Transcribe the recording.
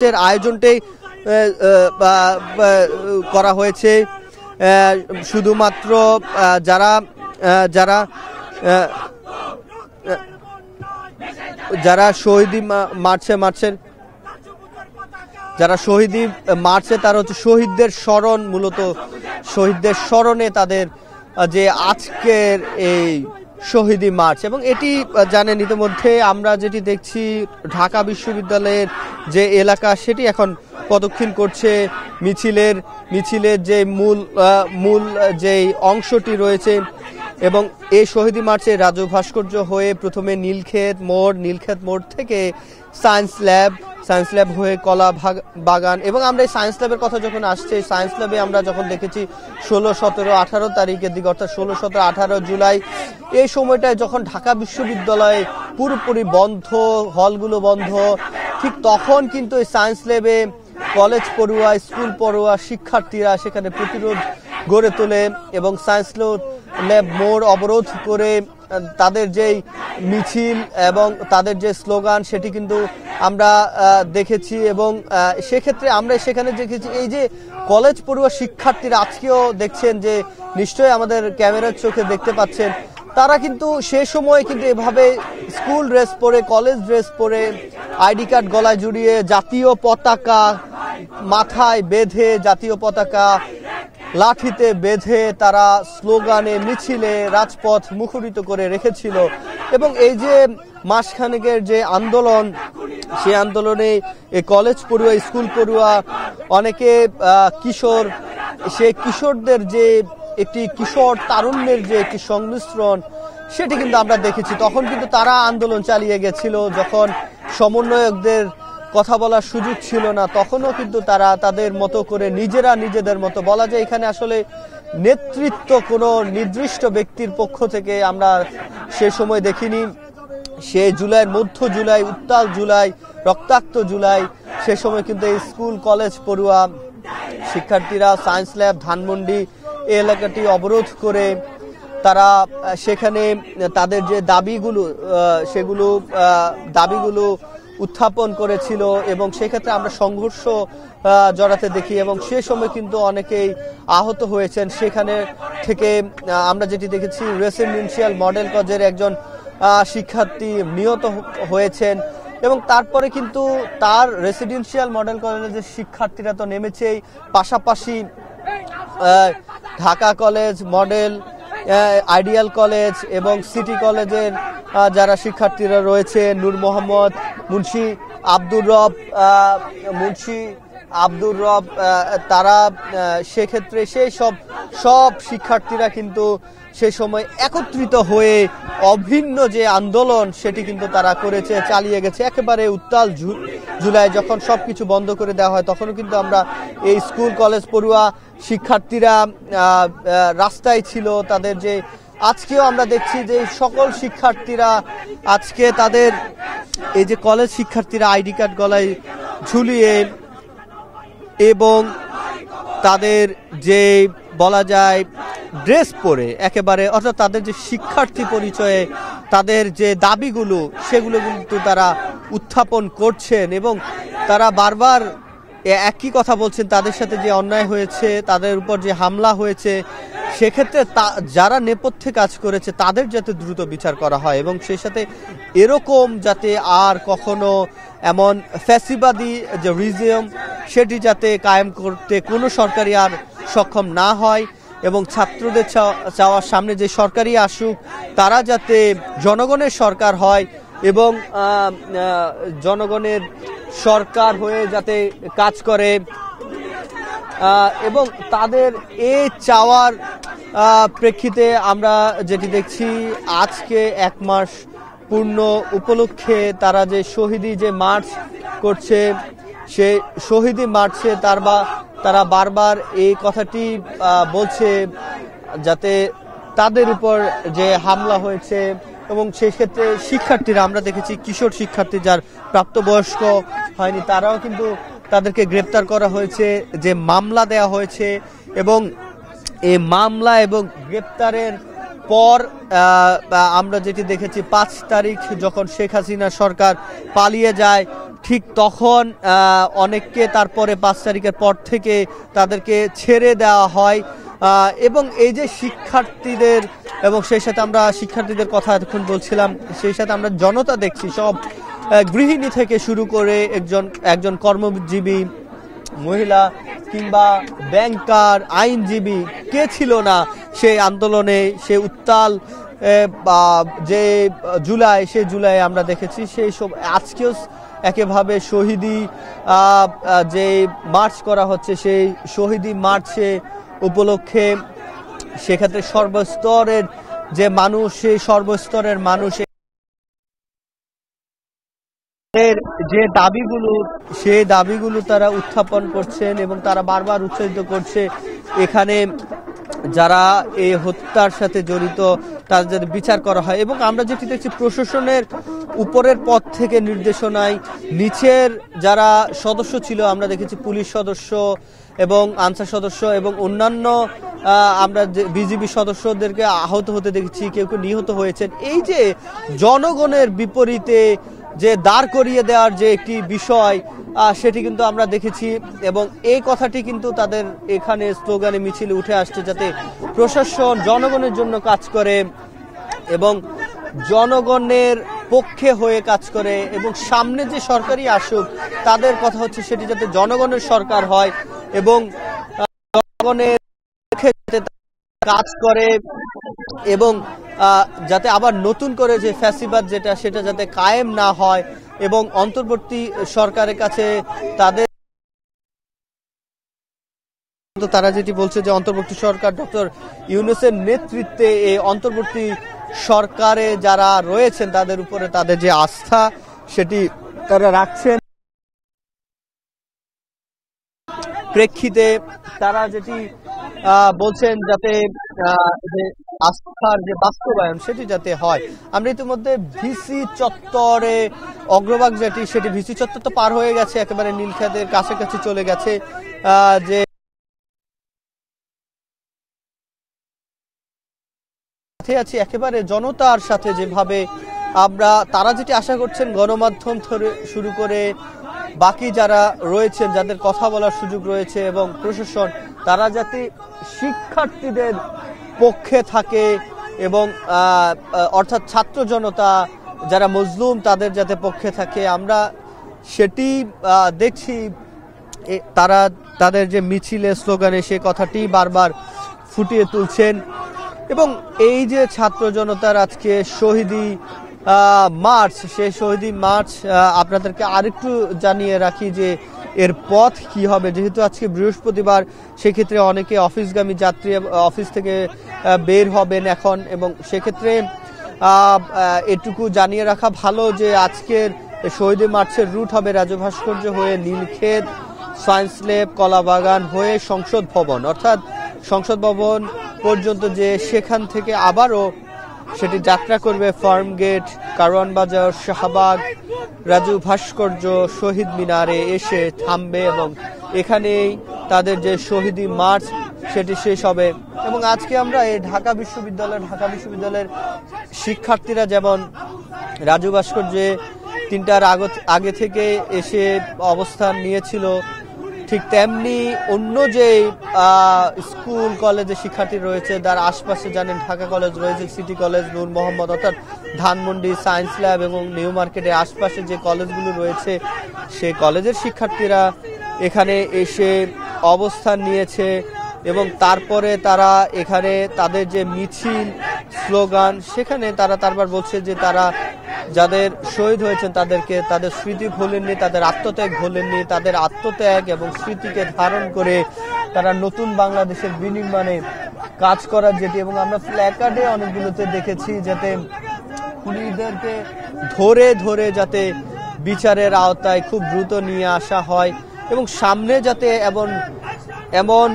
আয়োজনটাই করা হয়েছে শুধুমাত্র যারা যারা যারা শহীদি মার্চে যারা শহীদি মার্চে তারা হচ্ছে শহীদদের স্মরণ, মূলত শহীদদের স্মরণে তাদের যে আজকের এই শহীদি মার্চ। এবং এটি জানেন ইতিমধ্যে আমরা যেটি দেখছি ঢাকা বিশ্ববিদ্যালয়ের যে এলাকা সেটি এখন প্রদক্ষিণ করছে মিছিলের যে মূল যে অংশটি রয়েছে। এবং এই শহীদি মার্চে রাজু ভাস্কর্য হয়ে প্রথমে নীলক্ষেত মোড় থেকে সায়েন্স ল্যাব হয়ে কলা বাগান। এবং আমরা এই সায়েন্স ল্যাবের কথা যখন আসছে, সায়েন্স ল্যাবে আমরা যখন দেখেছি 16, 17, 18 তারিখের দিকে, অর্থাৎ 16, 17, 18 জুলাই এই সময়টায় যখন ঢাকা বিশ্ববিদ্যালয়ে পুরোপুরি বন্ধ, হলগুলো বন্ধ, ঠিক তখন কিন্তু এই সায়েন্স ল্যাবে কলেজ পড়ুয়া, স্কুল পড়ুয়া শিক্ষার্থীরা সেখানে প্রতিরোধ গড়ে তোলে এবং সায়েন্স ল্যাব মোড় অবরোধ করে তাদের যেই মিছিল এবং তাদের যে স্লোগান সেটি কিন্তু আমরা দেখেছি। এবং সেক্ষেত্রে আমরা সেখানে দেখেছি এই যে কলেজ পড়ুয়া শিক্ষার্থীরা আজকেও দেখছেন যে নিশ্চয়ই আমাদের ক্যামেরার চোখে দেখতে পাচ্ছেন, তারা কিন্তু সে সময় কিন্তু এভাবে স্কুল ড্রেস পরে, কলেজ ড্রেস পরে, আইডি কার্ড গলায় জড়িয়ে, জাতীয় পতাকা মাথায় বেঁধে, জাতীয় পতাকা লাঠিতে বেঁধে তারা স্লোগানে মিছিলে রাজপথ মুখরিত করে রেখেছিল। এবং এই যে মাসখানেকের যে আন্দোলন, সেই আন্দোলনে এই কলেজ পড়ুয়া, স্কুল পড়ুয়া, অনেকে কিশোর, সেই কিশোরদের যে একটি কিশোর তারুণ্যের যে একটি সংমিশ্রণ সেটি কিন্তু আমরা দেখেছি। তখন কিন্তু তারা আন্দোলন চালিয়ে গেছিল যখন সমন্বয়কদের কথা বলার সুযোগ ছিল না, তখনও কিন্তু তারা তাদের মতো করে নিজেদের মতো, বলা যায় এখানে আসলে নেতৃত্ব কোনো নির্দিষ্ট ব্যক্তির পক্ষ থেকে আমরা সে সময় দেখিনি। সে জুলাইয়ের মধ্য জুলাই, উত্তাল জুলাই, রক্তাক্ত জুলাই, সে সময় কিন্তু এই স্কুল কলেজ পড়ুয়া শিক্ষার্থীরা সায়েন্স ল্যাব ধানমন্ডি এই এলাকাটি অবরোধ করে তারা সেখানে তাদের যে দাবিগুলো উত্থাপন করেছিল এবং সেক্ষেত্রে আমরা সংঘর্ষ জড়াতে দেখি। এবং সে সময় কিন্তু অনেকেই আহত হয়েছেন। সেখানে থেকে আমরা যেটি দেখেছি রেসিডেন্সিয়াল মডেল কলেজের একজন শিক্ষার্থী নিহত হয়েছেন। এবং তারপরে কিন্তু তার রেসিডেন্সিয়াল মডেল কলেজের শিক্ষার্থীরা তো নেমেছেই, পাশাপাশি Dhaka college, model, ideal college এবং সিটি কলেজের যারা শিক্ষার্থীরা রয়েছে, নূর মোহাম্মদ, মুন্সি আব্দুর রব, তারা সেক্ষেত্রে সেই সব শিক্ষার্থীরা কিন্তু সে সময় একত্রিত হয়ে অভিন্ন যে আন্দোলন সেটি কিন্তু তারা করেছে, চালিয়ে গেছে। একেবারে উত্তাল জুলাই যখন সবকিছু বন্ধ করে দেওয়া হয় তখনও কিন্তু আমরা এই স্কুল কলেজ পড়ুয়া শিক্ষার্থীরা রাস্তায় ছিল। তাদের যে আজকেও আমরা দেখছি যে সকল শিক্ষার্থীরা আজকে তাদের এই যে কলেজ শিক্ষার্থীরা আইডি কার্ড গলায় ঝুলিয়ে এবং তাদের যে বলা যায় ড্রেস পরে একেবারে, অর্থাৎ তাদের যে শিক্ষার্থী পরিচয়ে তাদের যে দাবিগুলো সেগুলো কিন্তু তারা উত্থাপন করছেন এবং তারা বারবার একই কথা বলছেন, তাদের সাথে যে অন্যায় হয়েছে, তাদের উপর যে হামলা হয়েছে, সেক্ষেত্রে যারা নেপথ্যে কাজ করেছে তাদের যাতে দ্রুত বিচার করা হয় এবং সেই সাথে এরকম যাতে আর কখনো এমন ফ্যাসিবাদী যে রিজিম সেটি যাতে কায়েম করতে কোনো সরকারি আর সক্ষম না হয় এবং ছাত্রদের চাওয়ার সামনে যে সরকারি আসুক তারা যাতে জনগণের সরকার হয় এবং জনগণের সরকার হয়ে যাতে কাজ করে। এবং তাদের এই চাওয়ার প্রেক্ষিতে আমরা যেটি দেখছি আজকে 1 মাস পূর্ণ উপলক্ষে তারা যে শহীদি যে মার্চ করছে, সে শহীদি মার্চে তারা বারবার এই কথাটি বলছে যাতে তাদের উপর যে হামলা হয়েছে এবং সেই ক্ষেত্রে শিক্ষার্থীরা আমরা দেখেছি কিশোর শিক্ষার্থী যার প্রাপ্তবয়স্ক হয়নি তারাও কিন্তু তাদেরকে গ্রেপ্তার করা হয়েছে, যে মামলা দেয়া হয়েছে। এবং এই মামলা এবং গ্রেপ্তারের পর আমরা যেটি দেখেছি 5 তারিখ যখন শেখ হাসিনা সরকার পালিয়ে যায়, ঠিক তখন অনেককে তারপরে 5 তারিখের পর থেকে তাদেরকে ছেড়ে দেওয়া হয় এবং এই যে শিক্ষার্থীদের এবং সেই সাথে আমরা শিক্ষার্থীদের কথা এতক্ষণ বলছিলাম, সেই সাথে আমরা জনতা দেখছি সব গৃহিণী থেকে শুরু করে একজন কর্মজীবী মহিলা কিংবা ব্যাংকার, আইনজীবী, কে ছিল না সেই আন্দোলনে, সে উত্তাল যে জুলাই, সেই জুলাই আমরা দেখেছি। সেই সব আজকেও একেভাবে শহীদি যে মার্চ করা হচ্ছে, সেই শহীদি মার্চে উপলক্ষে সেক্ষেত্রে সর্বস্তরের যে মানুষ, সেই সর্বস্তরের মানুষ যে দাবিগুলো, সেই দাবিগুলো তারা উত্থাপন করছেন এবং তারা বারবার উৎসাহিত করছে এখানে যারা এই হত্যার সাথে জড়িত তাদের বিচার করা হয়। এবং আমরা যেটি দেখছি, প্রশাসনের উপরের পদ থেকে নির্দেশনায় নিচের যারা সদস্য ছিল, আমরা দেখেছি পুলিশ সদস্য এবং আনসার সদস্য এবং অন্যান্য আমরা বিজিবি সদস্যদেরকে আহত হতে দেখেছি, কেউ কেউ নিহত হয়েছেন। এই যে জনগণের বিপরীতে যে দাঁড় করিয়ে দেওয়ার যে একটি বিষয়, সেটি কিন্তু আমরা দেখেছি এবং এই কথাটি কিন্তু তাদের এখানে স্লোগানে মিছিলে উঠে আসছে, যাতে প্রশাসন জনগণের জন্য কাজ করে এবং জনগণের পক্ষে হয়ে কাজ করে এবং সামনে যে সরকারই আসুক তাদের কথা হচ্ছে সেটি যাতে জনগণের সরকার হয় এবং জনগণের পক্ষে কাজ করে এবং যাতে আবার নতুন করে যে ফ্যাসিবাদ যেটা, সেটা যাতে কায়েম না হয় এবং অন্তর্বর্তী সরকারের কাছে তারা যেটি বলছে যে অন্তর্বর্তী সরকার ডক্টর ইউনূসের নেতৃত্বে এই অন্তর্বর্তী সরকারে যারা রয়েছেন তাদের উপরে তাদের যে আস্থা সেটি তারা রাখছেন। প্রেক্ষিতে তারা যেটি বলছেন যাতে আস্থার যে বাস্তবায়ন সেটি যাতে হয়। আমরা ইতিমধ্যে ভিসি চত্বরে অগ্রভাগ যেটি, সেটি ভিসি চত্বর তো পার হয়ে গেছে, একেবারে নীলক্ষেতের কাছাকাছি চলে গেছে। যে আছি একেবারে জনতার সাথে, যেভাবে তারা যেটি আশা করছেন গণমাধ্যম থেকে শুরু করে বাকি যারা রয়েছেন, যাদের কথা বলার সুযোগ রয়েছে এবং প্রশাসন, তারা যাতে শিক্ষার্থীদের পক্ষে থাকে এবং অর্থাৎ ছাত্র জনতা যারা মজলুম তাদের যাতে পক্ষে থাকে, আমরা সেটি দেখছি। তারা তাদের যে মিছিলে স্লোগানে সে কথাটি বারবার ফুটিয়ে তুলছেন এবং এই যে ছাত্র জনতার আজকে শহীদি মার্চ, সেই শহীদি মার্চ আপনাদেরকে আরেকটু জানিয়ে রাখি যে এর পথ কি হবে। যেহেতু আজকে বৃহস্পতিবার, সেক্ষেত্রে অনেকে অফিসগামী যাত্রী অফিস থেকে বের হবেন এখন এবং সেক্ষেত্রে এটুকু জানিয়ে রাখা ভালো যে আজকের শহীদি মার্চের রুট হবে রাজু ভাস্কর্য হয়ে নীলক্ষেত, সায়েন্স ল্যাব, কলাবাগান হয়ে সংসদ ভবন, অর্থাৎ সংসদ ভবন পর্যন্ত, যে সেখান থেকে আবারও সেটি যাত্রা করবে ফার্ম গেট, কারওয়ান বাজার, শাহবাগ, রাজু ভাস্কর্য, শহীদ মিনারে এসে থামবে এবং এখানেই তাদের যে শহীদি মার্চ সেটি শেষ হবে। এবং আজকে আমরা এই ঢাকা বিশ্ববিদ্যালয়ের শিক্ষার্থীরা যেমন রাজু ভাস্কর্যে 3টার আগে থেকে এসে অবস্থান নিয়েছিল, ঠিক তেমনি অন্য যে স্কুল কলেজে শিক্ষার্থী রয়েছে তার আশপাশে জানেন ঢাকা কলেজ রয়েছে, সিটি কলেজ, নূর মোহাম্মদ, অর্থাৎ ধানমন্ডি, সায়েন্স ল্যাব এবং নিউ মার্কেটের আশপাশে যে কলেজগুলো রয়েছে সেই কলেজের শিক্ষার্থীরা এখানে এসে অবস্থান নিয়েছে এবং তারপরে তারা এখানে তাদের যে মিছিল স্লোগান, সেখানে তারা তারপর বলছে যে তারা যাদের শহীদ হয়েছেন তাদেরকে, তাদের স্মৃতি ভোলেননি, তাদের আত্মত্যাগ ভোলেননি, তাদের আত্মত্যাগ এবং স্মৃতিকে ধারণ করে তারা নতুন বাংলাদেশের বিনির্মাণে কাজ করার যেটি, এবং আমরা প্ল্যাকার্ডে অনেকগুলোতে দেখেছি যাতে খুনিদেরকে ধরে ধরে যাতে বিচারের আওতায় খুব দ্রুত নিয়ে আসা হয় এবং সামনে যাতে এমন